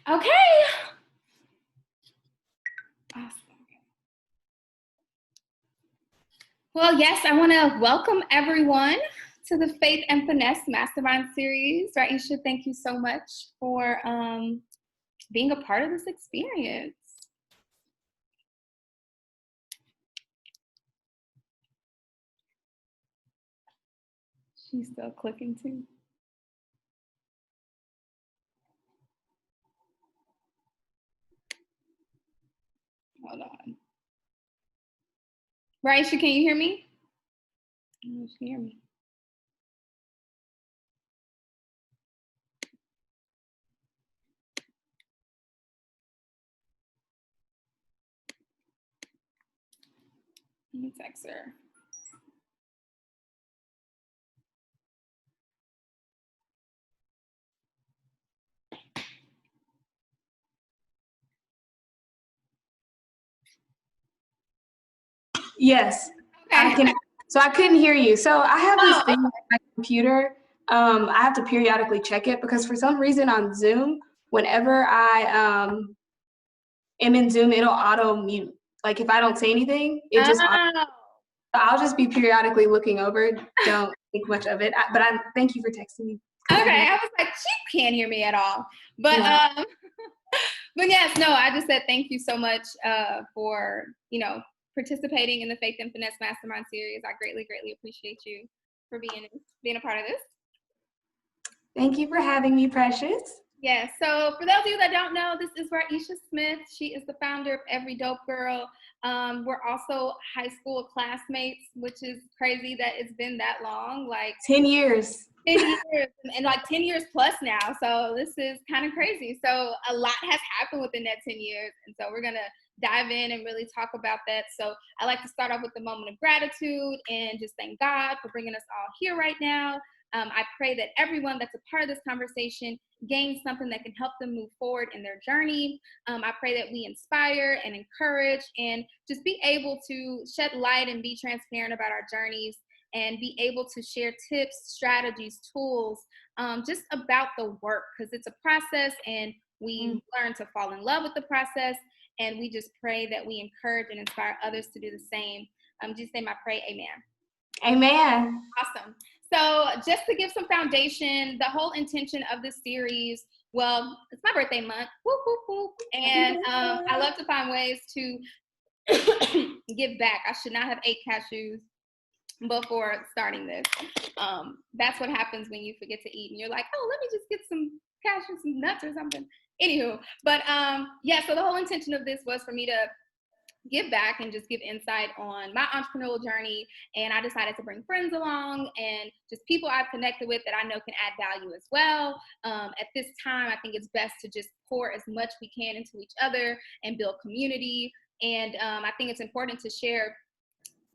Okay. Awesome. Well, yes, I want to welcome everyone to the Faith and Finesse Mastermind series. Raisha, thank you so much for being a part of this experience. She's still clicking too. Hold on. Raisha, can you hear me? I don't know if you can hear me. Let me text her. Yes, okay. I can. So I couldn't hear you. So I have this thing on my computer. I have to periodically check it because for some reason on Zoom, whenever I am in Zoom, it'll auto mute. Like if I don't say anything, it just I'll just be periodically looking over. Don't think much of it. But thank you for texting me. Okay, I was like, she can't hear me at all. But no. But yes, no, I just said thank you so much for, participating in the Faith and Finesse Mastermind series. I greatly, greatly appreciate you for being a part of this. Thank you for having me, Precious. Yes, so for those of you that don't know, this is Raisha Smith. She is the founder of Every Dope Girl. We're also high school classmates, which is crazy that it's been that long. Like 10 years. 10 years and like 10 years plus now. So this is kind of crazy. So a lot has happened within that 10 years. And so we're going to dive in and really talk about that. So I like to start off with a moment of gratitude and just thank God for bringing us all here right now. I pray that everyone that's a part of this conversation gains something that can help them move forward in their journey. I pray that we inspire and encourage and just be able to shed light and be transparent about our journeys and be able to share tips, strategies, tools, just about the work, because it's a process and we learn to fall in love with the process. And we just pray that we encourage and inspire others to do the same. Just say my pray, amen. Amen. Awesome. So just to give some foundation, the whole intention of this series, well, it's my birthday month, whoop, whoop, whoop. And I love to find ways to give back. I should not have ate cashews before starting this. That's what happens when you forget to eat and you're like, oh, let me just get some cashews, some nuts or something. Anywho, but so the whole intention of this was for me to give back and just give insight on my entrepreneurial journey. And I decided to bring friends along and just people I've connected with that I know can add value as well. At this time, I think it's best to just pour as much we can into each other and build community. And I think it's important to share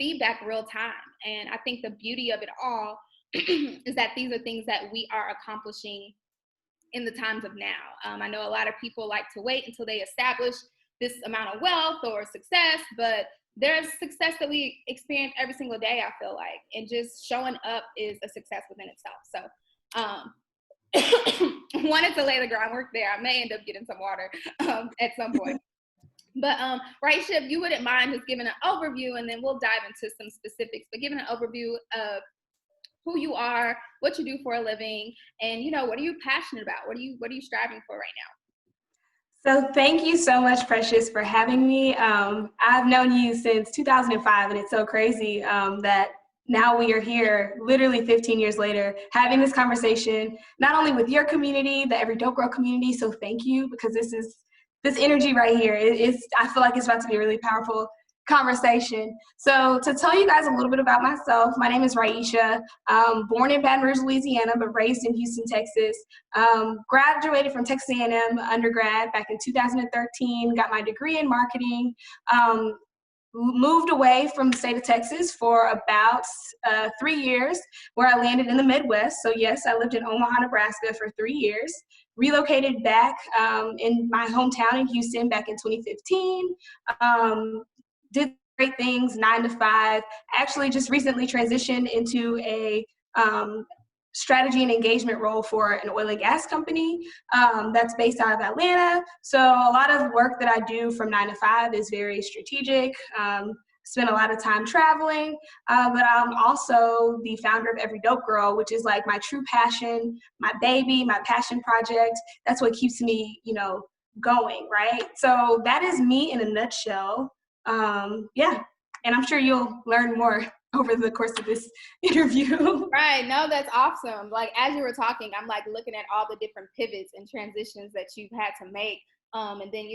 feedback real time. And I think the beauty of it all is that these are things that we are accomplishing in the times of now. I know a lot of people like to wait until they establish this amount of wealth or success, but there's success that we experience every single day, I feel like, and just showing up is a success within itself. So wanted to lay the groundwork there. I may end up getting some water at some point. But Raisha, if you wouldn't mind just giving an overview, and then we'll dive into some specifics, but giving an overview of who you are, what you do for a living, and what are you passionate about? What are you striving for right now? So thank you so much, Precious, for having me. I've known you since 2005, and it's so crazy that now we are here literally 15 years later having this conversation, not only with your community, the Every Dope Girl community, so thank you, because this energy right here I feel like it's about to be a really powerful conversation. So to tell you guys a little bit about myself, my name is Raisha. Born in Baton Rouge, Louisiana, but raised in Houston, Texas. Graduated from Texas A&M undergrad back in 2013, got my degree in marketing. Moved away from the state of Texas for about 3 years, where I landed in the Midwest. So yes, I lived in Omaha, Nebraska for 3 years. Relocated back in my hometown in Houston back in 2015. Did great things, 9 to 5. Actually just recently transitioned into a strategy and engagement role for an oil and gas company that's based out of Atlanta. So a lot of work that I do from 9 to 5 is very strategic. Spend a lot of time traveling, but I'm also the founder of Every Dope Girl, which is like my true passion, my baby, my passion project. That's what keeps me, going, right? So that is me in a nutshell. Yeah, and I'm sure you'll learn more over the course of this interview. Right. No, that's awesome. Like, as you were talking, I'm like looking at all the different pivots and transitions that you've had to make. And then,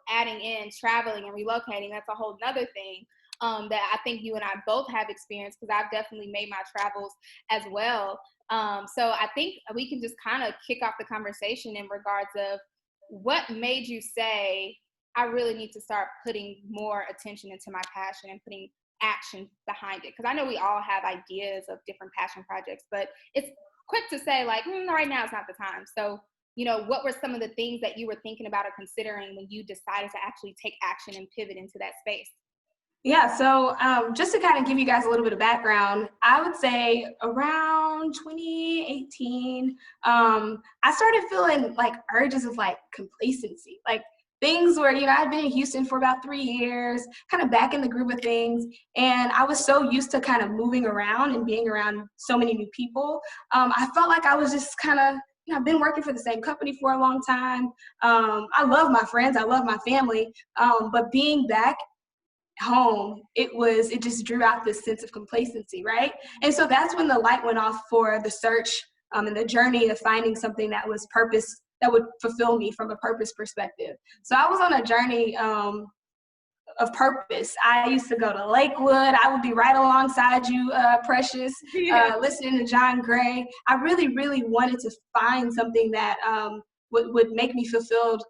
adding in traveling and relocating, that's a whole nother thing that I think you and I both have experienced, because I've definitely made my travels as well. So I think we can just kind of kick off the conversation in regards of what made you say, I really need to start putting more attention into my passion and putting action behind it. Because I know we all have ideas of different passion projects, but it's quick to say like, right now is not the time. So, what were some of the things that you were thinking about or considering when you decided to actually take action and pivot into that space? Yeah, so just to kind of give you guys a little bit of background, I would say around 2018, I started feeling like urges of like complacency, like things where, I'd been in Houston for about 3 years, kind of back in the groove of things. And I was so used to kind of moving around and being around so many new people. I felt like I was just kind of, I've been working for the same company for a long time. I love my friends, I love my family, but being back home, it just drew out this sense of complacency, right? And so that's when the light went off for the search and the journey of finding something that was purpose, that would fulfill me from a purpose perspective. So I was on a journey of purpose. I used to go to Lakewood. I would be right alongside you, Precious, listening to John Gray. I really, really wanted to find something that would make me fulfilled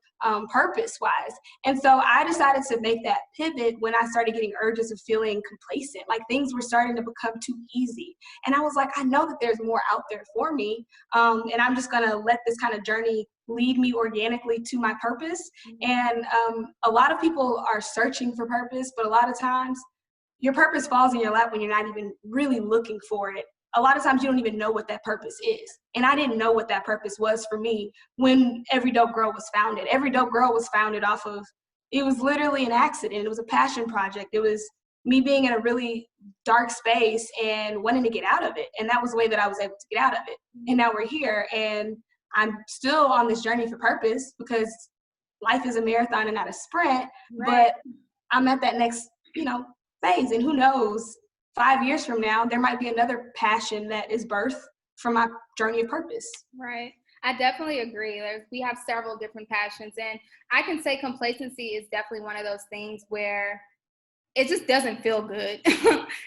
purpose-wise. And so I decided to make that pivot when I started getting urges of feeling complacent, like things were starting to become too easy. And I was like, I know that there's more out there for me, and I'm just gonna let this kind of journey lead me organically to my purpose. And a lot of people are searching for purpose, but a lot of times your purpose falls in your lap when you're not even really looking for it. A lot of times you don't even know what that purpose is. And I didn't know what that purpose was for me when Every Dope Girl was founded. Every Dope Girl was founded off of, it was literally an accident. It was a passion project. It was me being in a really dark space and wanting to get out of it. And that was the way that I was able to get out of it. And now we're here, and I'm still on this journey for purpose, because life is a marathon and not a sprint. Right. But I'm at that next, phase. And who knows, 5 years from now, there might be another passion that is birthed from my journey of purpose. Right. I definitely agree. We have several different passions, and I can say complacency is definitely one of those things where it just doesn't feel good.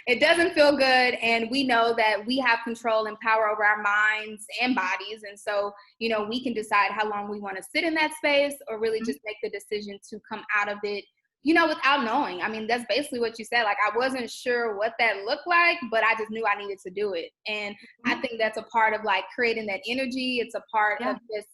It doesn't feel good. And we know that we have control and power over our minds and bodies. And so, we can decide how long we want to sit in that space, or really just make the decision to come out of it, without knowing. I mean, that's basically what you said. Like, I wasn't sure what that looked like, but I just knew I needed to do it. And I think that's a part of like creating that energy. It's a part of just,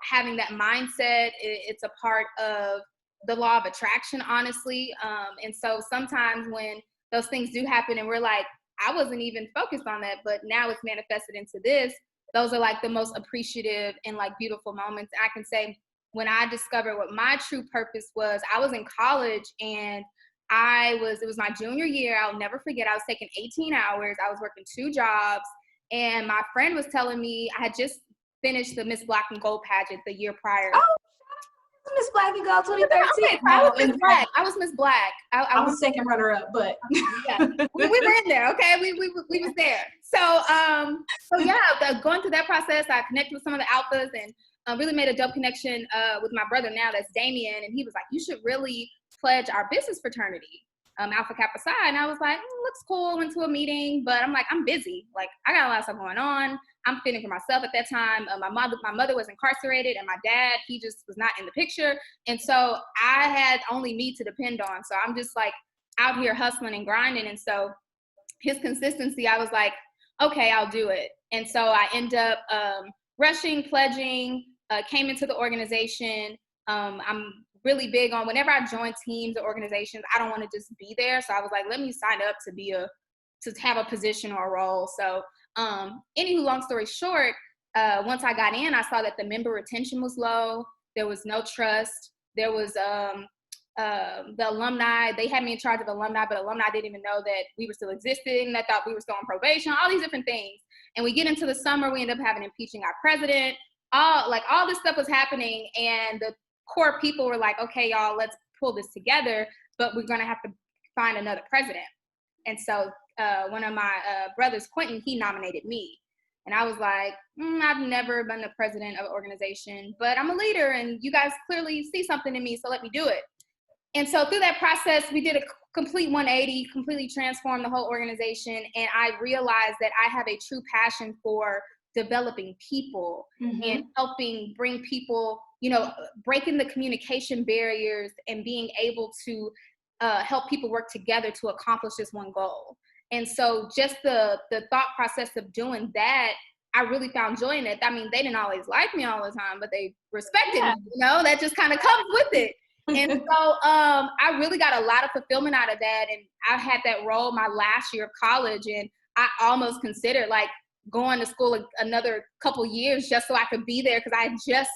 having that mindset. It's a part of the law of attraction, honestly. And so sometimes when those things do happen and we're like, I wasn't even focused on that, but now it's manifested into this, those are like the most appreciative and like beautiful moments. I can say, when I discovered what my true purpose was, I was in college, and it was my junior year. I'll never forget. I was taking 18 hours. I was working 2 jobs, and my friend was telling me I had just finished the Miss Black and Gold pageant the year prior. Oh, Miss Black and Gold 2013. Okay, I was Miss Black. I was Miss Black. I was second runner-up, but yeah, we were in there. Okay, we was there. So going through that process, I connected with some of the alphas, and really made a dope connection with my brother now, that's Damien. And he was like, you should really pledge our business fraternity, Alpha Kappa Psi. And I was like, looks cool. Went to a meeting, but I'm like, I'm busy. Like, I got a lot of stuff going on. I'm fending for myself at that time. My mother was incarcerated, and my dad, he just was not in the picture. And so I had only me to depend on. So I'm just like out here hustling and grinding. And so his consistency, I was like, okay, I'll do it. And so I end up rushing, pledging, came into the organization. I'm really big on, whenever I join teams or organizations, I don't want to just be there. So I was like, let me sign up to have a position or a role. So Anywho, long story short, once I got in, I saw that the member retention was low. There was no trust. There was the alumni. They had me in charge of alumni, but alumni didn't even know that we were still existing. They thought we were still on probation, all these different things. And we get into the summer, we end up having impeaching our president. All this stuff was happening, and the core people were like, okay, y'all, let's pull this together, but we're gonna have to find another president. And so one of my brothers, Quentin, he nominated me. And I was like, I've never been the president of an organization, but I'm a leader and you guys clearly see something in me, so let me do it. And so through that process, we did a complete 180, completely transformed the whole organization. And I realized that I have a true passion for developing people and helping bring people, breaking the communication barriers and being able to help people work together to accomplish this one goal. And so just the thought process of doing that, I really found joy in it. I mean, they didn't always like me all the time, but they respected me, that just kind of comes with it. And so I really got a lot of fulfillment out of that. And I had that role my last year of college, and I almost considered like going to school another couple years just so I could be there, because I had just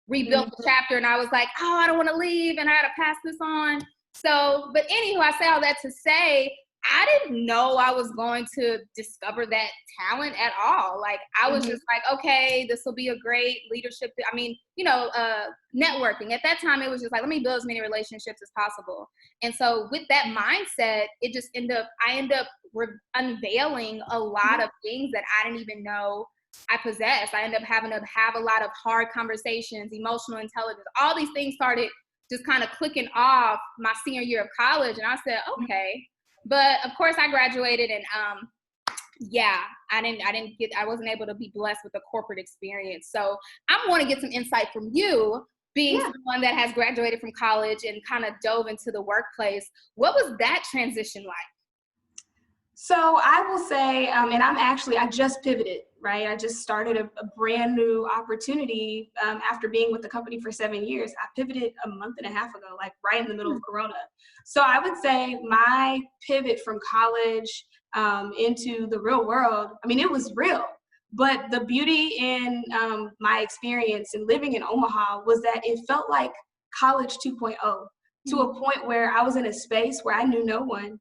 rebuilt the chapter and I was like, oh, I don't want to leave and I got to pass this on. So, but anywho, I say all that to say, I didn't know I was going to discover that talent at all. Like, I was just like, okay, this will be a great leadership. Networking. At that time, it was just like, let me build as many relationships as possible. And so with that mindset, I ended up unveiling a lot of things that I didn't even know I possessed. I ended up having to have a lot of hard conversations, emotional intelligence. All these things started just kind of clicking off my senior year of college. And I said, okay. But of course I graduated and I wasn't able to be blessed with a corporate experience. So I want to get some insight from you, being someone that has graduated from college and kind of dove into the workplace. What was that transition like? So I will say, and I just pivoted, right? I just started a brand new opportunity after being with the company for 7 years. I pivoted a month and a half ago, like right in the middle of Corona. So I would say my pivot from college into the real world, I mean, it was real. But the beauty in my experience in living in Omaha was that it felt like college 2.0, to a point where I was in a space where I knew no one.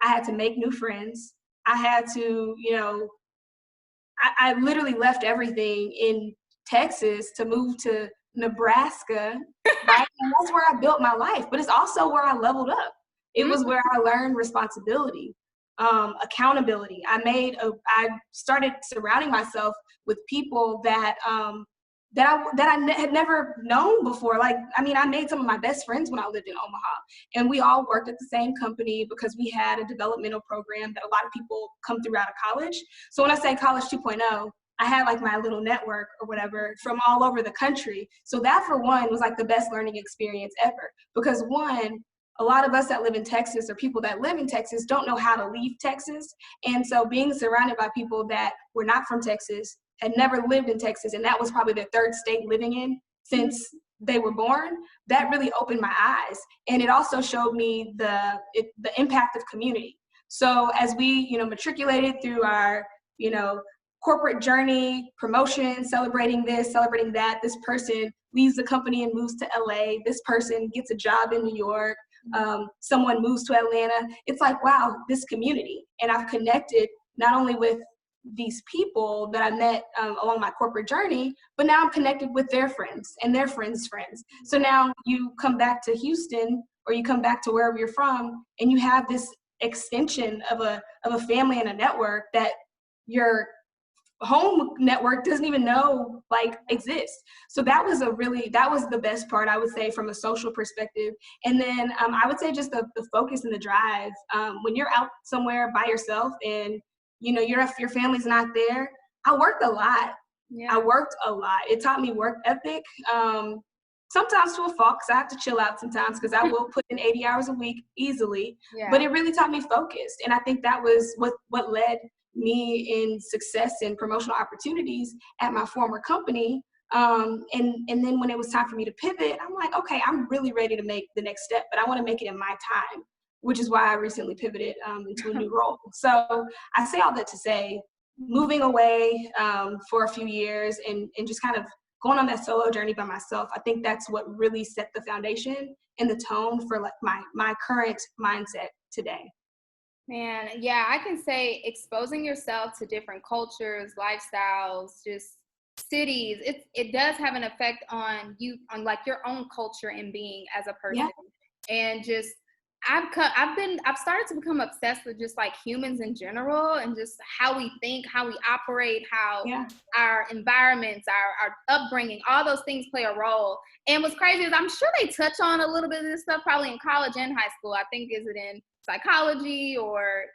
I had to make new friends. I had to, I literally left everything in Texas to move to Nebraska, right? And that's where I built my life, but it's also where I leveled up. It was where I learned responsibility, accountability. I started surrounding myself with people that I had never known before. Like, I mean, I made some of my best friends when I lived in Omaha, and we all worked at the same company because we had a developmental program that a lot of people come through out of college. So when I say college 2.0, I had like my little network or whatever from all over the country. So that, for one, was like the best learning experience ever, because one, a lot of us that live in Texas, or people that live in Texas, don't know how to leave Texas. And so being surrounded by people that were not from Texas, had never lived in Texas, and that was probably their third state living in since they were born, that really opened my eyes. And it also showed me the impact of community. So as we, matriculated through our, corporate journey, promotion, celebrating this, celebrating that, this person leaves the company and moves to LA, this person gets a job in New York, someone moves to Atlanta. It's like, wow, this community. And I've connected not only with these people that I met along my corporate journey, but now I'm connected with their friends and their friends' friends. So now you come back to Houston, or you come back to wherever you're from, and you have this extension of a family and a network that your home network doesn't even know exists. So that was the best part, I would say, from a social perspective. And then I would say just the focus and the drive. When you're out somewhere by yourself and your family's not there, I worked a lot. Yeah. I worked a lot. It taught me work ethic. Sometimes to a fault, because I have to chill out sometimes, because I will put in 80 hours a week easily. Yeah. But it really taught me focus. And I think that was what led me in success and promotional opportunities at my former company. And then when it was time for me to pivot, I'm like, okay, I'm really ready to make the next step, but I want to make it in my time, which is why I recently pivoted into a new role. So I say all that to say, moving away for a few years and just kind of going on that solo journey by myself, I think that's what really set the foundation and the tone for like my current mindset today. Man, yeah, I can say exposing yourself to different cultures, lifestyles, just cities, it does have an effect on you, on like your own culture and being as a person. Yeah. And just I've started to become obsessed with just like humans in general and just how we think, how we operate, how Yeah. our environments, our upbringing, all those things play a role. And what's crazy is I'm sure they touch on a little bit of this stuff probably in college and high school. I think, is it in psychology or,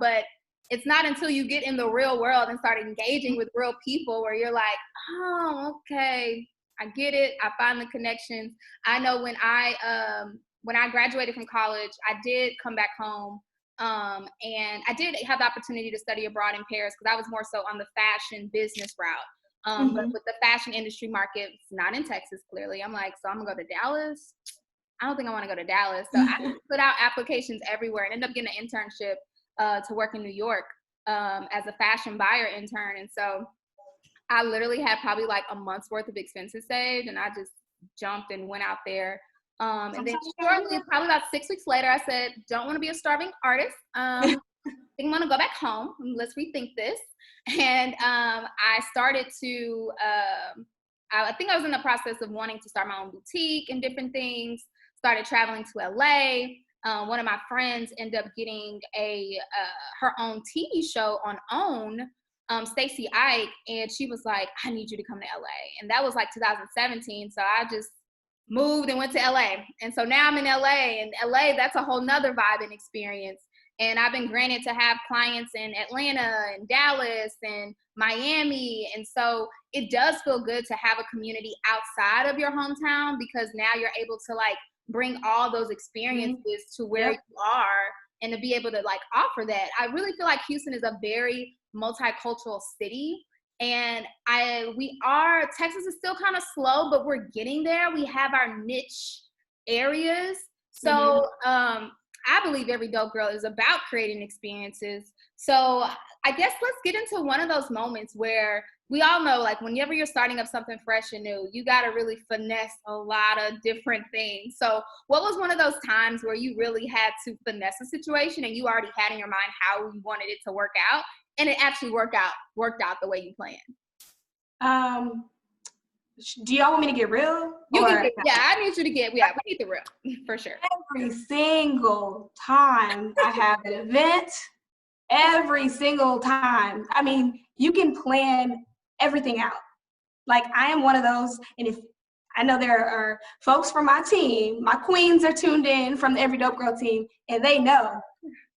but it's not until you get in the real world and start engaging with real people where you're like, oh, okay, I get it. I find the connections. I know when I graduated from college, I did come back home, and I did have the opportunity to study abroad in Paris because I was more so on the fashion business route. But with the fashion industry market, it's not in Texas, clearly. I'm like, so I'm gonna go to Dallas? I don't think I want to go to Dallas. So I put out applications everywhere and ended up getting an internship to work in New York as a fashion buyer intern. And so I literally had probably like a month's worth of expenses saved, and I just jumped and went out there. And then shortly, probably about 6 weeks later, I said, don't want to be a starving artist. I think I'm going to go back home. Let's rethink this. And I started to, I think I was in the process of wanting to start my own boutique and different things. Started traveling to LA. One of my friends ended up getting her own TV show on OWN, Stacey Ike, and she was like, I need you to come to LA. And that was like 2017. So I just moved and went to LA. And so now I'm in LA, and LA, that's a whole nother vibe and experience. And I've been granted to have clients in Atlanta and Dallas and Miami. And so it does feel good to have a community outside of your hometown, because now you're able to like bring all those experiences to where you are and to be able to like offer that. I really feel like Houston is a very multicultural city. And Texas is still kind of slow, but we're getting there. We have our niche areas. So I believe Every Dope Girl is about creating experiences. So I guess let's get into one of those moments where we all know, like, whenever you're starting up something fresh and new, you got to really finesse a lot of different things. So what was one of those times where you really had to finesse a situation and you already had in your mind how you wanted it to work out, and it actually worked out the way you planned? Do y'all want me to get real? I need you to get, we need the real, for sure. Every single time I have an event, every single time. I mean, you can plan everything out. Like, I am one of those, and if I know there are folks from my team, my queens are tuned in from the Every Dope Girl team, and they know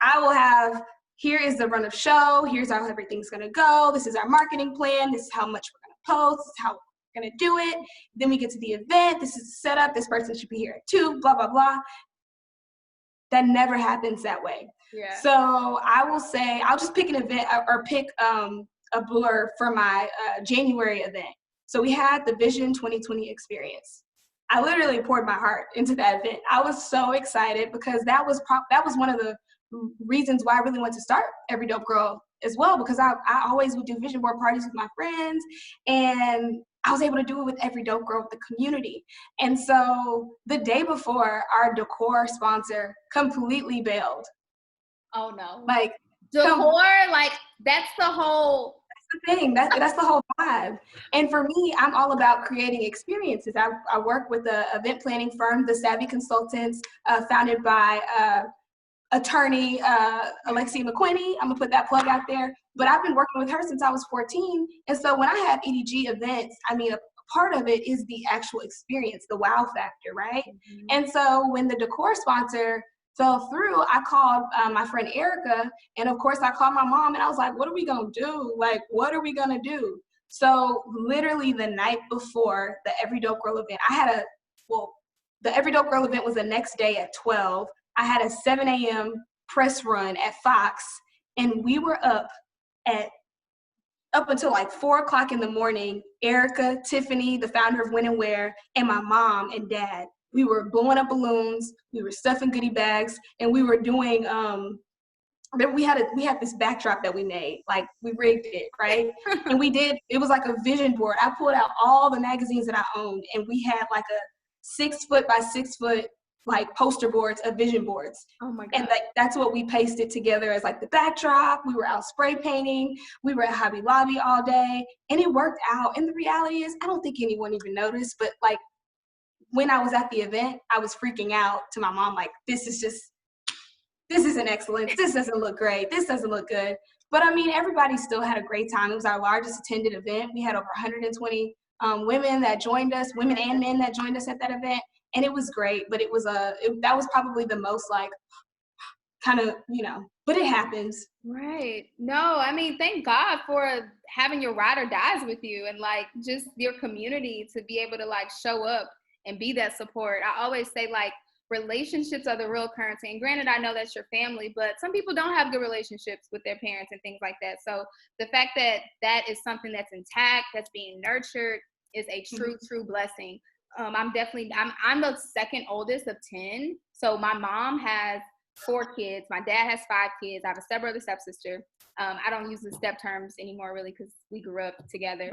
I will have, here is the run of show, here's how everything's gonna go, this is our marketing plan, this is how much we're gonna post, this is how we're gonna do it. Then we get to the event, this is the setup, this person should be here at 2, blah, blah, blah. That never happens that way. Yeah. So I will say, I'll just pick an event or pick a blur for my January event. So we had the Vision 2020 experience. I literally poured my heart into that event. I was so excited because that was one of the reasons why I really wanted to start Every Dope Girl as well, because I always would do vision board parties with my friends, and I was able to do it with Every Dope Girl with the community. And so the day before, our decor sponsor completely bailed. Oh no. Like, decor, like that's the whole thing. That's the whole vibe. And for me, I'm all about creating experiences. I work with an event planning firm, The Savvy Consultants, founded by attorney Alexia McQuinney. I'm gonna put that plug out there. But I've been working with her since I was 14. And so when I have EDG events, I mean, a part of it is the actual experience, the wow factor, right? Mm-hmm. And so when the decor sponsor fell through, I called my friend Erica, and of course I called my mom, and I was like, what are we gonna do? Like, what are we gonna do? So literally the night before the Every Dope Girl event, the Every Dope Girl event was the next day at 12. I had a 7 a.m. press run at Fox, and we were up until like 4 o'clock in the morning. Erica, Tiffany, the founder of When and Where, and my mom and dad, we were blowing up balloons, we were stuffing goodie bags, and we were doing we had this backdrop that we made, like we rigged it, right? And it was like a vision board. I pulled out all the magazines that I owned, and we had like a 6 foot by 6 foot like poster boards of vision boards. Oh my God. And like that's what we pasted together as like the backdrop. We were out spray painting. We were at Hobby Lobby all day, and it worked out. And the reality is, I don't think anyone even noticed, but like when I was at the event, I was freaking out to my mom, like, this isn't excellent. This doesn't look great. This doesn't look good. But I mean, everybody still had a great time. It was our largest attended event. We had over 120 women that joined us, women and men that joined us at that event. And it was great, but that was probably the most like kind of, but it happens. Right. No, I mean, thank God for having your ride or dies with you, and like just your community to be able to like show up and be that support. I always say like, relationships are the real currency. And granted, I know that's your family, but some people don't have good relationships with their parents and things like that. So the fact that that is something that's intact, that's being nurtured, is a true blessing. I'm the second oldest of 10. So my mom has 4 kids. My dad has 5 kids. I have a stepbrother, stepsister. I don't use the step terms anymore, really, because we grew up together.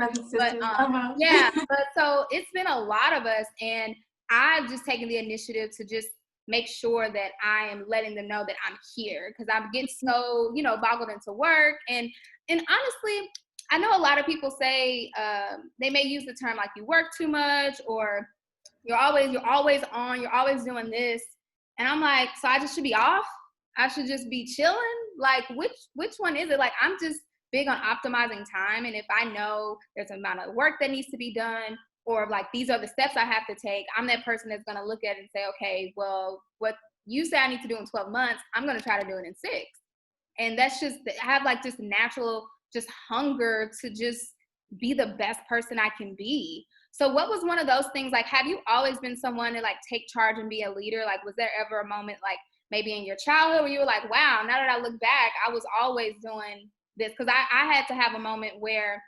Yeah, but so it's been a lot of us, and I've just taken the initiative to just make sure that I am letting them know that I'm here, because I'm getting so, boggled into work. And honestly, I know a lot of people say they may use the term like you work too much, or you're always on, you're always doing this. And I'm like, so I just should be off? I should just be chilling? Like, which one is it? Like, I'm just big on optimizing time. And if I know there's an amount of work that needs to be done, or like these are the steps I have to take, I'm that person that's going to look at it and say, okay, well, what you say I need to do in 12 months, I'm going to try to do it in 6. And that's just, I have like just natural, just hunger to just be the best person I can be. So what was one of those things, like, have you always been someone to like take charge and be a leader? Like, was there ever a moment like maybe in your childhood where you were like, wow, now that I look back, I was always doing this? Because I had to have a moment where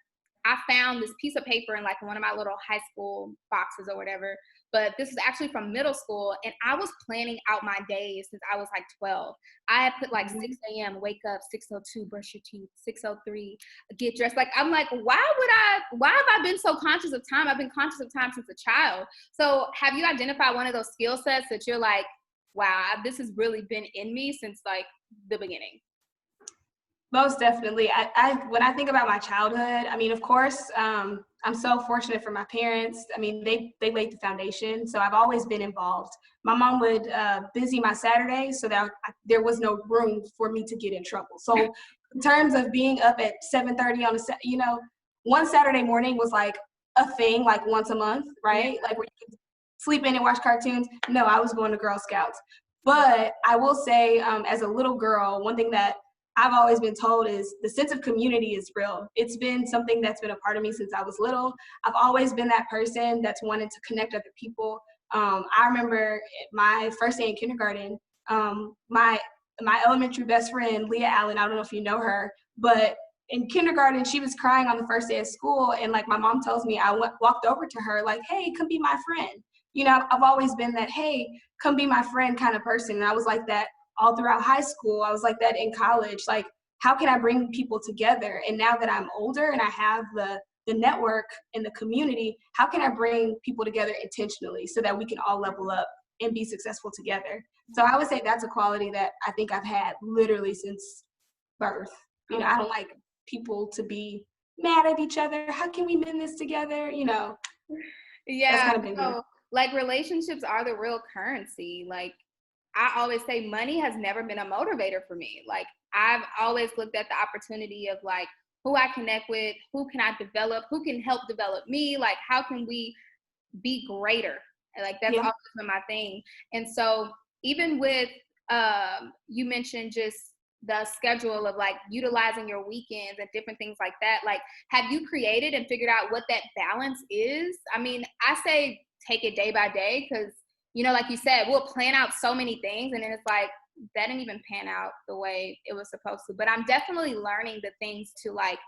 I found this piece of paper in like one of my little high school boxes or whatever, but this is actually from middle school, and I was planning out my days since I was like 12. I had put like 6 a.m., wake up, 6:02, brush your teeth, 6:03, get dressed. Like, I'm like, why have I been so conscious of time? I've been conscious of time since a child. So have you identified one of those skill sets that you're like, wow, this has really been in me since like the beginning? Most definitely. When I think about my childhood, I mean, of course, I'm so fortunate for my parents. I mean, they laid the foundation, so I've always been involved. My mom would busy my Saturdays so that there was no room for me to get in trouble. So in terms of being up at 7:30 on one Saturday morning was like a thing, like once a month, right? Yeah. Like where you could sleep in and watch cartoons. No, I was going to Girl Scouts. But I will say, as a little girl, one thing that I've always been told is the sense of community is real. It's been something that's been a part of me since I was little. I've always been that person that's wanted to connect other people. I remember my first day in kindergarten, my elementary best friend, Leah Allen, I don't know if you know her, but in kindergarten, she was crying on the first day of school. And like my mom tells me, I walked over to her like, hey, come be my friend. I've always been that, hey, come be my friend kind of person. And I was like that all throughout high school. I was like that in college. Like, how can I bring people together? And now that I'm older and I have the network and the community, how can I bring people together intentionally so that we can all level up and be successful together? So I would say that's a quality that I think I've had literally since birth. I don't like people to be mad at each other. How can we mend this together? Yeah. That's kind of so, like, relationships are the real currency. Like, I always say money has never been a motivator for me. Like, I've always looked at the opportunity of like who I connect with, who can I develop, who can help develop me, like how can we be greater? And like that's always been my thing. And so even with you mentioned just the schedule of like utilizing your weekends and different things like that, like have you created and figured out what that balance is? I mean, I say take it day by day, because like you said, we'll plan out so many things and then it's like, that didn't even pan out the way it was supposed to. But I'm definitely learning the things to like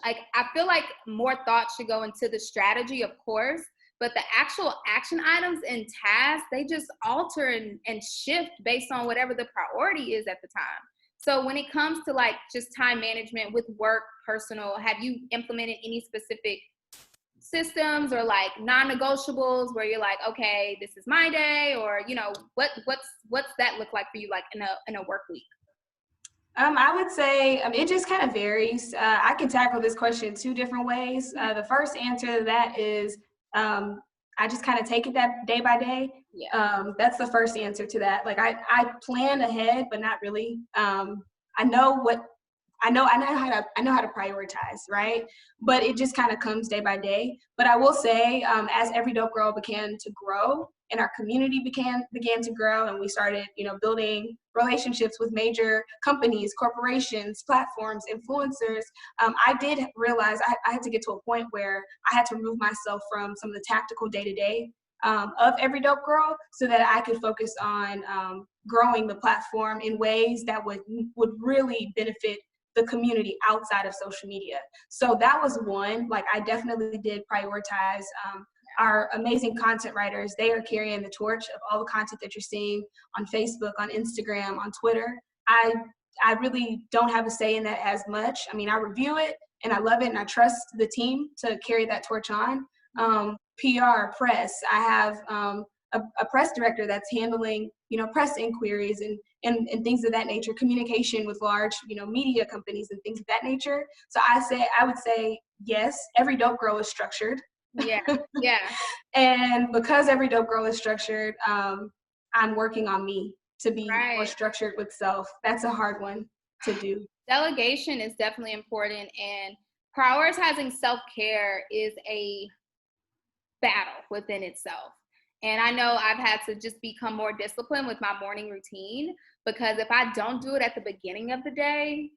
I feel like more thought should go into the strategy, of course, but the actual action items and tasks, they just alter and shift based on whatever the priority is at the time. So when it comes to like just time management with work, personal, have you implemented any specific systems or like non-negotiables where you're like, okay, this is my day, or you know, what's that look like for you, like in a work week? I would say it just kind of varies. I can tackle this question two different ways. The first answer to that is I just kind of take it that day by day. Yeah. That's the first answer to that. Like I plan ahead, but not really. I know what I know how to prioritize, right? But it just kind of comes day by day. But I will say, as Every Dope Girl began to grow and our community began to grow, and we started, building relationships with major companies, corporations, platforms, influencers, I did realize I had to get to a point where I had to remove myself from some of the tactical day-to-day of Every Dope Girl so that I could focus on growing the platform in ways that would really benefit the community outside of social media. So that was one. Like, I definitely did prioritize our amazing content writers. They are carrying the torch of all the content that you're seeing on Facebook, on Instagram, on Twitter. I really don't have a say in that as much. I mean, I review it and I love it and I trust the team to carry that torch on. PR, press. I have a press director that's handling, press inquiries and things of that nature, communication with large, media companies and things of that nature. So I would say, yes, Every Dope Girl is structured. Yeah, yeah. And because Every Dope Girl is structured, I'm working on me to be more structured with self. That's a hard one to do. Delegation is definitely important, and prioritizing self-care is a battle within itself. And I know I've had to just become more disciplined with my morning routine, because if I don't do it at the beginning of the day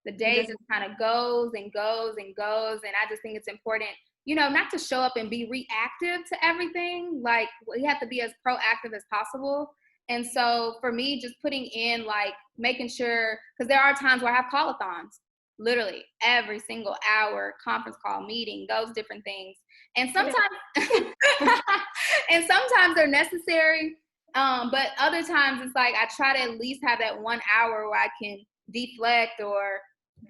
just kind of goes and goes and goes. And I just think it's important, not to show up and be reactive to everything. Like, we have to be as proactive as possible. And so for me, just putting in, like, making sure, because there are times where I have call-a-thons, literally every single hour, conference call, meeting, those different things. And sometimes, and sometimes they're necessary. But other times it's like, I try to at least have that 1 hour where I can deflect or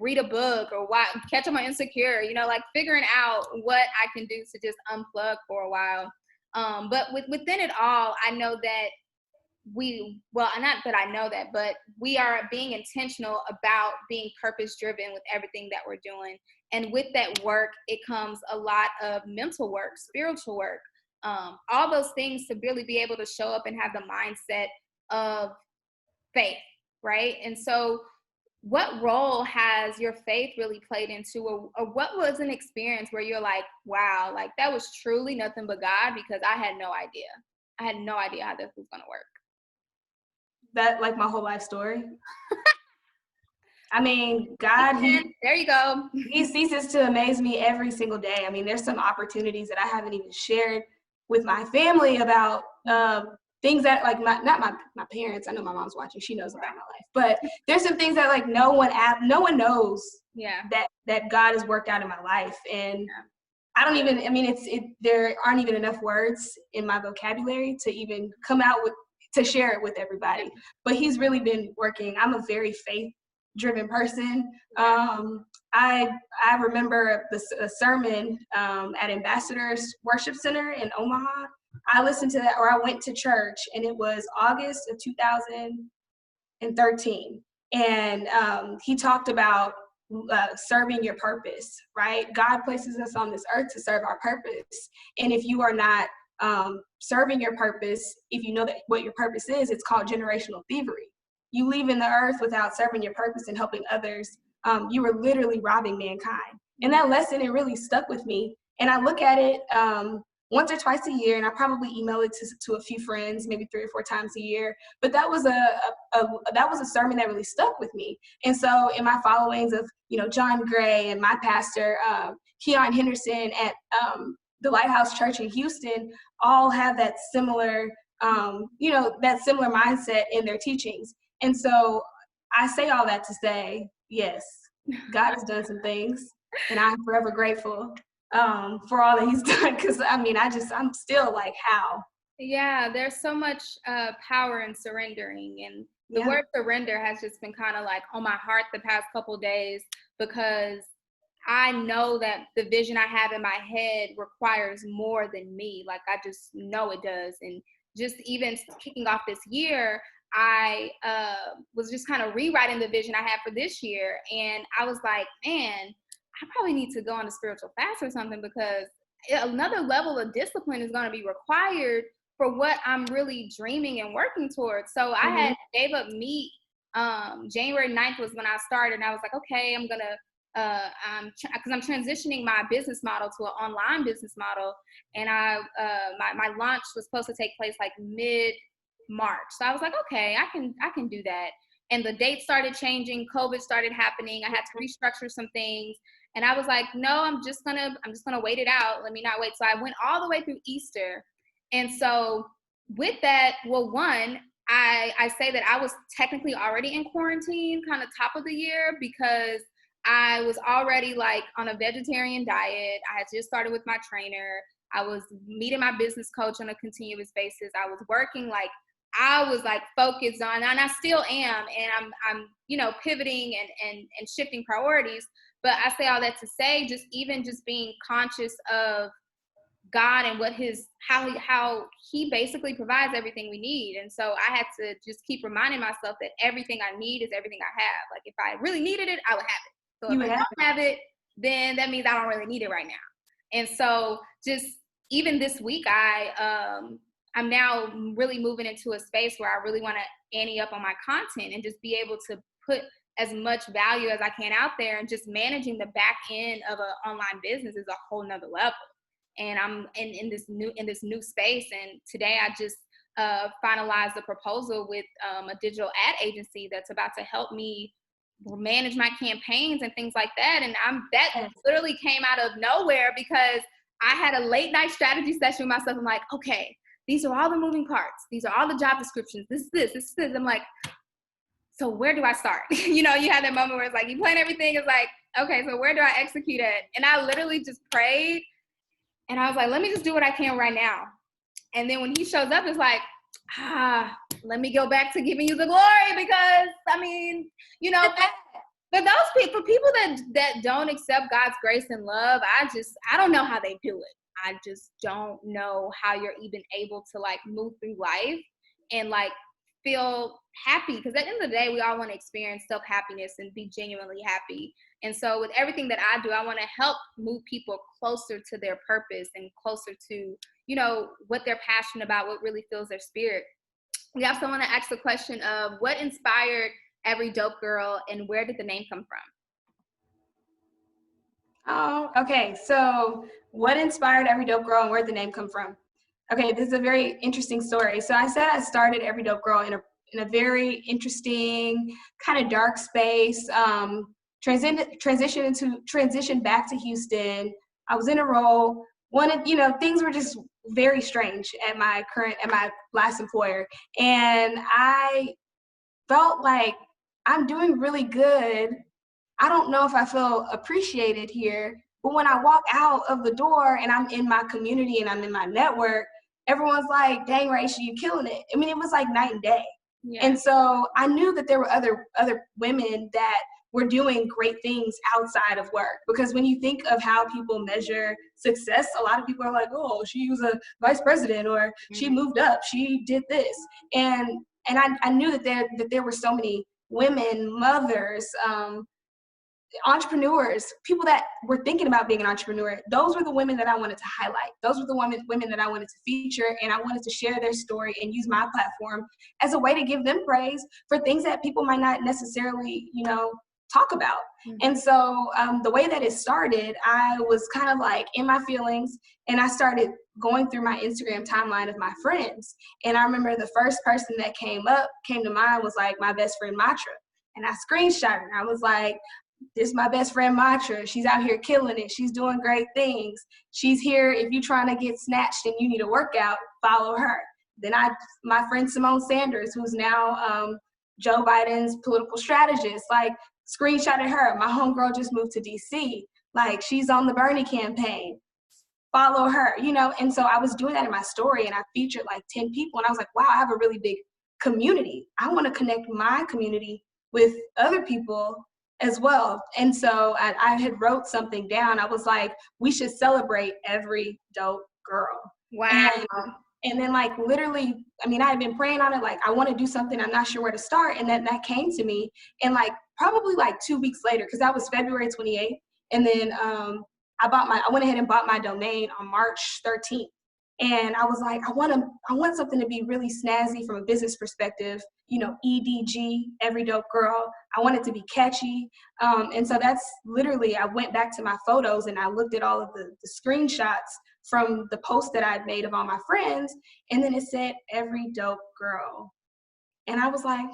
read a book or catch up on Insecure, like figuring out what I can do to just unplug for a while. But within it all, I know that not that I know that, but we are being intentional about being purpose driven with everything that we're doing. And with that work, it comes a lot of mental work, spiritual work, all those things to really be able to show up and have the mindset of faith, right? And so what role has your faith really played into, or what was an experience where you're like, wow, like that was truly nothing but God, because I had no idea. I had no idea how this was going to work. That, like, my whole life story. I mean, God, there you go. He ceases to amaze me every single day. I mean, there's some opportunities that I haven't even shared with my family about things that, like, not my parents. I know my mom's watching; she knows about my life. But there's some things that, like, no one knows. Yeah. That God has worked out in my life, and I don't even. I mean, there aren't even enough words in my vocabulary to even come out with, to share it with everybody. But He's really been working. I'm a very faith-driven person. I remember a sermon at Ambassadors Worship Center in Omaha. I listened to that, or I went to church, and it was August of 2013. And he talked about serving your purpose, right? God places us on this earth to serve our purpose. And if you are not serving your purpose, if you know that what your purpose is, it's called generational thievery. You leaving the earth without serving your purpose and helping others, you were literally robbing mankind. And that lesson, it really stuck with me. And I look at it once or twice a year, and I probably email it to a few friends, maybe 3 or 4 times a year. But that was a sermon that really stuck with me. And so in my followings of, John Gray and my pastor, Keon Henderson at the Lighthouse Church in Houston, all have that similar, that similar mindset in their teachings. And so I say all that to say, yes, God has done some things, and I'm forever grateful for all that He's done. Because I mean, I'm still like, how? Yeah, there's so much power in surrendering, and the word surrender has just been kind of like on my heart the past couple days, because I know that the vision I have in my head requires more than me. Like, I just know it does. And just even kicking off this year, I was just kind of rewriting the vision I had for this year. And I was like, man, I probably need to go on a spiritual fast or something, because another level of discipline is going to be required for what I'm really dreaming and working towards. So I had gave up meat. January 9th was when I started, and I was like, okay, I'm going to, because I'm transitioning my business model to an online business model, and my launch was supposed to take place like mid-March. So I was like, okay, I can do that. And the date started changing, COVID started happening. I had to restructure some things, and I was like, no, I'm just gonna wait it out. Let me not wait. So I went all the way through Easter, and so with that, well, one, I say that I was technically already in quarantine, kind of top of the year, because I was already like on a vegetarian diet. I had just started with my trainer. I was meeting my business coach on a continuous basis. I was working, like, I was like focused on, and I still am, and I'm pivoting and shifting priorities. But I say all that to say, just being conscious of God and how he basically provides everything we need. And so I had to just keep reminding myself that everything I need is everything I have. Like, if I really needed it, I would have it. So if I don't have it, then that means I don't really need it right now. And so just even this week, I'm now really moving into a space where I really want to ante up on my content and just be able to put as much value as I can out there. And just managing the back end of an online business is a whole nother level. And I'm in this new space. And today I just finalized the proposal with a digital ad agency that's about to help me manage my campaigns and things like that. And that literally came out of nowhere, because I had a late night strategy session with myself. I'm like, okay, these are all the moving parts. These are all the job descriptions. This is this. I'm like, so where do I start? You have that moment where it's like, you plan everything. It's like, okay, so where do I execute it? And I literally just prayed. And I was like, let me just do what I can right now. And then when he shows up, it's like, let me go back to giving you the glory, because for people that don't accept God's grace and love, I don't know how they do it. I just don't know how you're even able to like move through life and like feel happy, because at the end of the day, we all want to experience self-happiness and be genuinely happy. And so with everything that I do, I want to help move people closer to their purpose and closer to, what they're passionate about, what really fills their spirit. We also want to ask the question of what inspired Every Dope Girl, and where did the name come from? Oh, okay. So what inspired Every Dope Girl and where did the name come from? Okay, this is a very interesting story. So I said I started Every Dope Girl in a very interesting, kind of dark space. Transitioned back to Houston. I was in a role. Things were just very strange at my last employer, and I felt like I'm doing really good. I don't know if I feel appreciated here, but when I walk out of the door and I'm in my community and I'm in my network, everyone's like, dang, Raisha, you killing it. I mean, it was like night and day. Yeah. And so I knew that there were other women that were doing great things outside of work, because when you think of how people measure success, a lot of people are like, oh, she was a vice president, or she moved up, she did this. And I knew that there were so many women, mothers, entrepreneurs, people that were thinking about being an entrepreneur. Those were the women that I wanted to highlight. Those were the women that I wanted to feature, and I wanted to share their story and use my platform as a way to give them praise for things that people might not necessarily, talk about. Mm-hmm. And so the way that it started, I was kind of like in my feelings, and I started going through my Instagram timeline of my friends. And I remember the first person that came to mind was like my best friend Matra. And I screenshot her. I was like, this is my best friend Matra. She's out here killing it. She's doing great things. She's here. If you're trying to get snatched and you need a workout, follow her. Then my friend Simone Sanders, who's now Joe Biden's political strategist, like, screenshotted her. My homegirl just moved to DC. Like, she's on the Bernie campaign. Follow her, And so I was doing that in my story, and I featured like 10 people, and I was like, wow, I have a really big community. I want to connect my community with other people as well. And so I had wrote something down. I was like, we should celebrate every dope girl. Wow. And then like literally, I mean, I had been praying on it, like I want to do something, I'm not sure where to start. And then that came to me. And like probably like 2 weeks later, because that was February 28th. And then I went ahead and bought my domain on March 13th. And I was like, I want something to be really snazzy from a business perspective, you know, EDG, every dope girl. I want it to be catchy. And so that's literally, I went back to my photos and I looked at all of the screenshots from the post that I'd made of all my friends. And then it said, every dope girl. And I was like,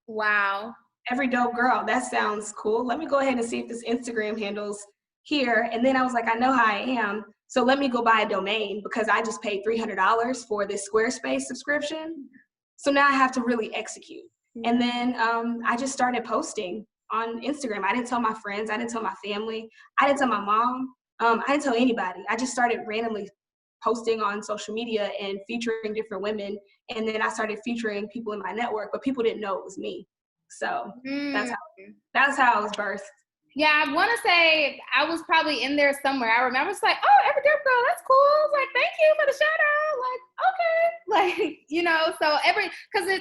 wow. Every dope girl, that sounds cool. Let me go ahead and see if this Instagram handle's here. And then I was like, I know how I am. So let me go buy a domain because I just paid $300 for this Squarespace subscription. So now I have to really execute. And then I just started posting on Instagram. I didn't tell my friends. I didn't tell my family. I didn't tell my mom. I didn't tell anybody. I just started randomly posting on social media and featuring different women. And then I started featuring people in my network, but people didn't know it was me. So that's how I was birthed. Yeah, I want to say I was probably in there somewhere. I remember it's like, oh, every dope girl, that's cool. I was like, thank you for the shout out. Like, okay. Like, you know, so because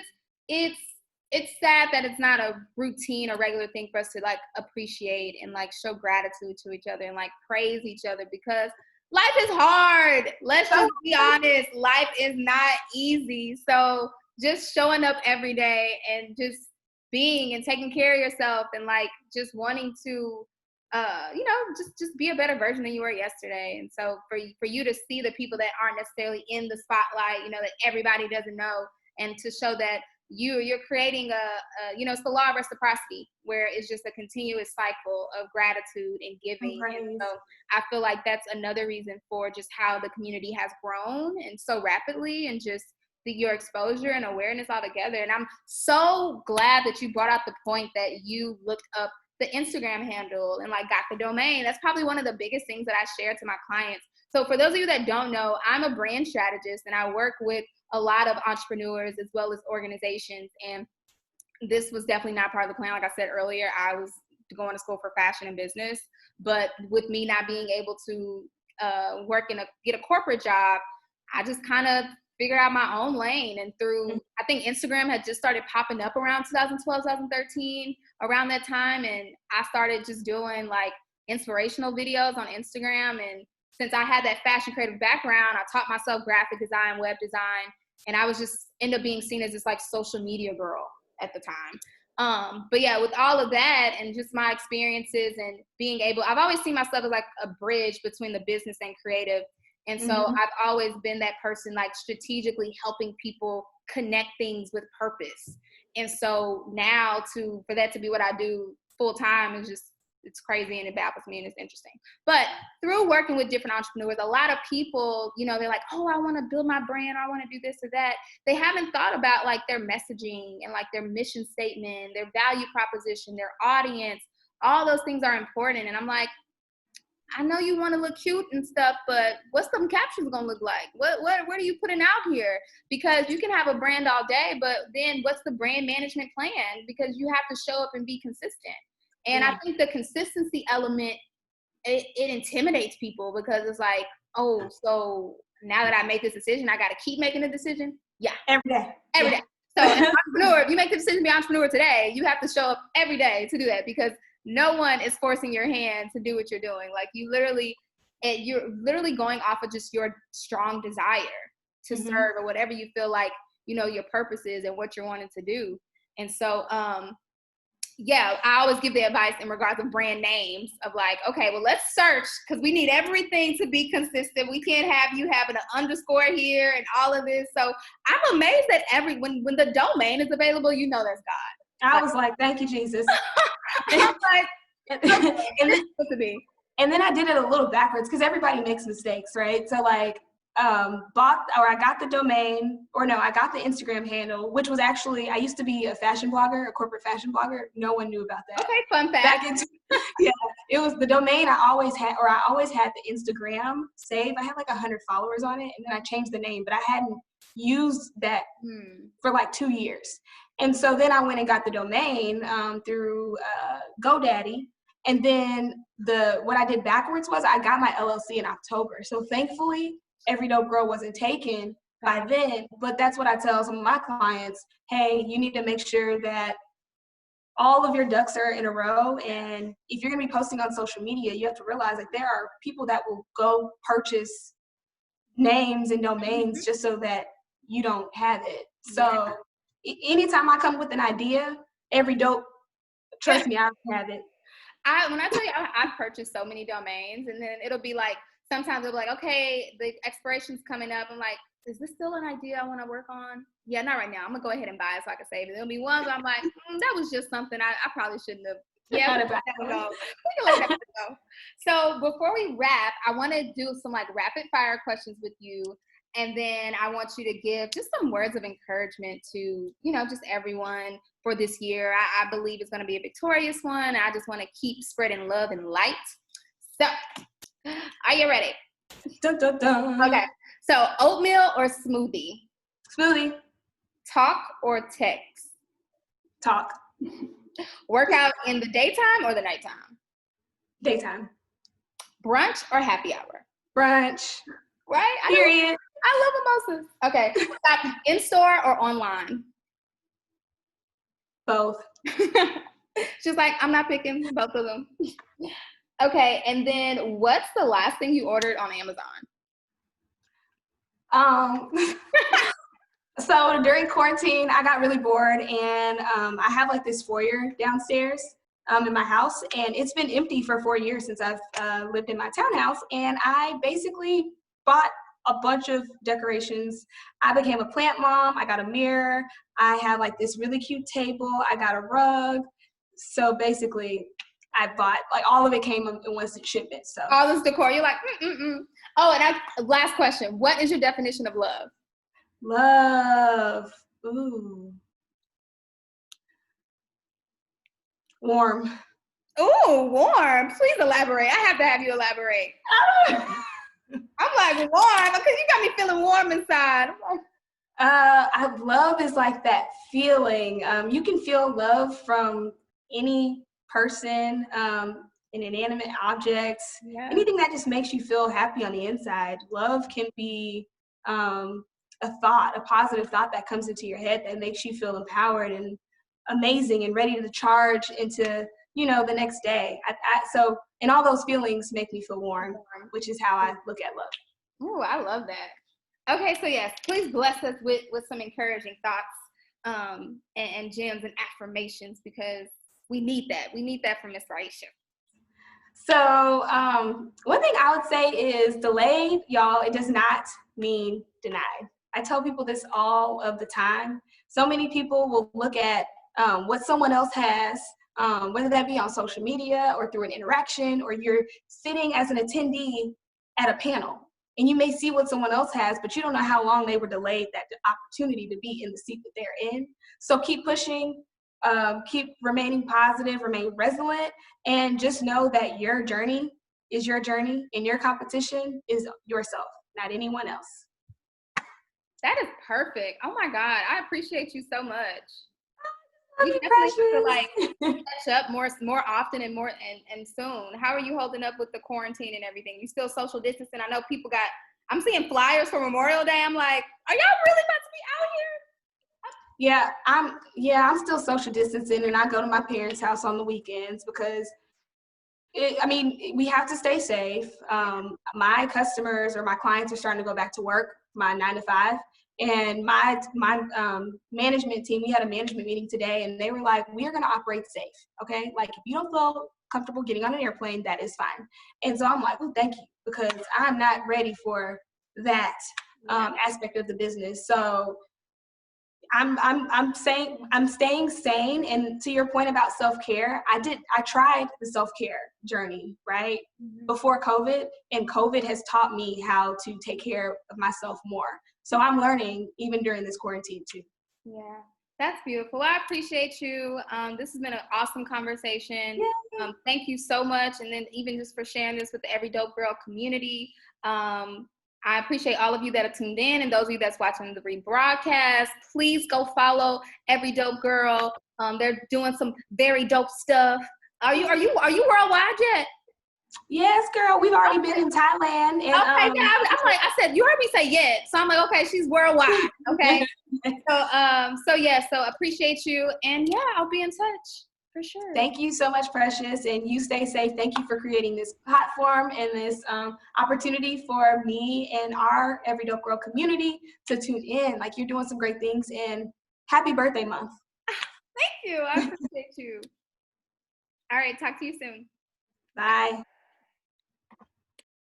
it's sad that it's not a routine or regular thing for us to like appreciate and like show gratitude to each other and like praise each other, because life is hard. Let's just be honest. Life is not easy. So just showing up every day and just being and taking care of yourself and like just wanting to you know, just be a better version than you were yesterday. And so for you to see the people that aren't necessarily in the spotlight, you know, that everybody doesn't know, and to show that you're creating a you know, it's the law of reciprocity, where it's just a continuous cycle of gratitude and giving. And so I feel like that's another reason for just how the community has grown and so rapidly, and just your exposure and awareness all together. And I'm so glad that you brought out the point that you looked up the Instagram handle and like got the domain. That's probably one of the biggest things that I share to my clients. So for those of you that don't know, I'm a brand strategist and I work with a lot of entrepreneurs as well as organizations. And this was definitely not part of the plan. Like I said earlier, I was going to school for fashion and business, but with me not being able to get a corporate job, I just kind of figured out my own lane. And through, I think Instagram had just started popping up around 2012, 2013, around that time. And I started just doing like inspirational videos on Instagram. And since I had that fashion creative background, I taught myself graphic design, web design, and I was just end up being seen as this like social media girl at the time. But yeah, with all of that and just my experiences and being able, I've always seen myself as like a bridge between the business and creative. And so I've always been that person like strategically helping people connect things with purpose. And so now for that to be what I do full time is just, it's crazy and it baffles me and it's interesting. But through working with different entrepreneurs, a lot of people, you know, they're like, oh, I want to build my brand. I want to do this or that. They haven't thought about like their messaging and like their mission statement, their value proposition, their audience. All those things are important. And I'm like, I know you want to look cute and stuff, but what's some captions gonna look like? What are you putting out here? Because you can have a brand all day, but then what's the brand management plan? Because you have to show up and be consistent. And I think the consistency element, it intimidates people, because it's like, oh, so now that I make this decision, I got to keep making the decision. Yeah, every day. So as an entrepreneur, if you make the decision to be an entrepreneur today, you have to show up every day to do that, because no one is forcing your hand to do what you're doing. Like you're literally going off of just your strong desire to serve, or whatever you feel like, you know, your purpose is and what you're wanting to do. And so, yeah, I always give the advice in regards of brand names of like, okay, well, let's search, because we need everything to be consistent. We can't have you having an underscore here and all of this. So I'm amazed that when the domain is available, you know, that's God. I was like, thank you, Jesus. And then I did it a little backwards, because everybody makes mistakes, right? So like, I got the domain, I got the Instagram handle, which was actually, I used to be a fashion blogger, a corporate fashion blogger. No one knew about that. Okay, fun fact. Yeah, it was the domain I always had the Instagram saved. I had like 100 followers on it, and then I changed the name, but I hadn't used that for like 2 years. And so then I went and got the domain through GoDaddy. And then what I did backwards was I got my LLC in October. So thankfully, Every Dope Girl wasn't taken by then. But that's what I tell some of my clients. Hey, you need to make sure that all of your ducks are in a row. And if you're going to be posting on social media, you have to realize that there are people that will go purchase names and domains just so that you don't have it. So anytime I come with an idea, Every Dope, trust me, I have it. When I tell you, I've purchased so many domains, and then it'll be like, sometimes it'll be like, okay, the expiration's coming up. I'm like, is this still an idea I want to work on? Yeah, not right now. I'm going to go ahead and buy it so I can save it. There'll be ones where I'm like, that was just something I probably shouldn't have. Yeah, we can let that go. So before we wrap, I want to do some like rapid fire questions with you. And then I want you to give just some words of encouragement to, just everyone for this year. I believe it's going to be a victorious one. I just want to keep spreading love and light. So, are you ready? Dun, dun, dun. Okay. So, oatmeal or smoothie? Smoothie. Talk or text? Talk. Workout in the daytime or the nighttime? Daytime. Brunch or happy hour? Brunch. Right? Period. I love mimosas. Okay. In-store or online? Both. She's like, I'm not picking both of them. Okay. And then what's the last thing you ordered on Amazon? So during quarantine, I got really bored, and I have like this foyer downstairs in my house, and it's been empty for 4 years since I've lived in my townhouse, and I basically bought a bunch of decorations. I became a plant mom. I got a mirror. I have like this really cute table. I got a rug. So basically, I bought, like, all of it came in one shipment. So all this decor, you're like, Oh, and last question. What is your definition of love? Love. Ooh. Warm. Ooh, warm. Please elaborate. I have to have you elaborate. I'm like, warm, because you got me feeling warm inside. Love is like that feeling. You can feel love from any person, an inanimate object, anything that just makes you feel happy on the inside. Love can be a positive thought that comes into your head that makes you feel empowered and amazing and ready to charge into, the next day. And all those feelings make me feel warm, which is how I look at love. Oh, I love that. Okay, so yes, please bless us with some encouraging thoughts and gems and affirmations, because we need that. We need that from Miss Raisha. So one thing I would say is delayed, y'all, it does not mean denied. I tell people this all of the time. So many people will look at what someone else has, whether that be on social media or through an interaction, or you're sitting as an attendee at a panel, and you may see what someone else has, but you don't know how long they were delayed that opportunity to be in the seat that they're in. So keep pushing, keep remaining positive, remain resilient, and just know that your journey is your journey, and your competition is yourself, not anyone else. That is perfect. Oh my God, I appreciate you so much. We definitely have to like catch up more often and more and soon. How are you holding up with the quarantine and everything? You still social distancing? I know people I'm seeing flyers for Memorial Day. I'm like, are y'all really about to be out here? I'm still social distancing, and I go to my parents' house on the weekends because we have to stay safe. My customers or my clients are starting to go back to work, my 9 to 5. And my management team, we had a management meeting today, and they were like, we're going to operate safe, okay? Like, if you don't feel comfortable getting on an airplane, that is fine. And so I'm like, oh, thank you, because I'm not ready for that aspect of the business. So I'm staying sane. And to your point about self-care, I tried the self-care journey, right? Before COVID, and COVID has taught me how to take care of myself more. So I'm learning even during this quarantine too. Yeah, that's beautiful. Well, I appreciate you. This has been an awesome conversation. Thank you so much. And then even just for sharing this with the Every Dope Girl community. I appreciate all of you that have tuned in, and those of you that's watching the rebroadcast. Please go follow Every Dope Girl. They're doing some very dope stuff. Are you worldwide yet? Yes, girl. We've already been in Thailand. And, okay, yeah. I said you heard me say yet, so I'm like, okay, she's worldwide. Okay. So appreciate you, and yeah, I'll be in touch. For sure. Thank you so much, Precious, and you stay safe. Thank you for creating this platform and this opportunity for me and our Every Dope Girl community to tune in. Like, you're doing some great things, and happy birthday month. Thank you. I appreciate you. All right, talk to you soon. Bye.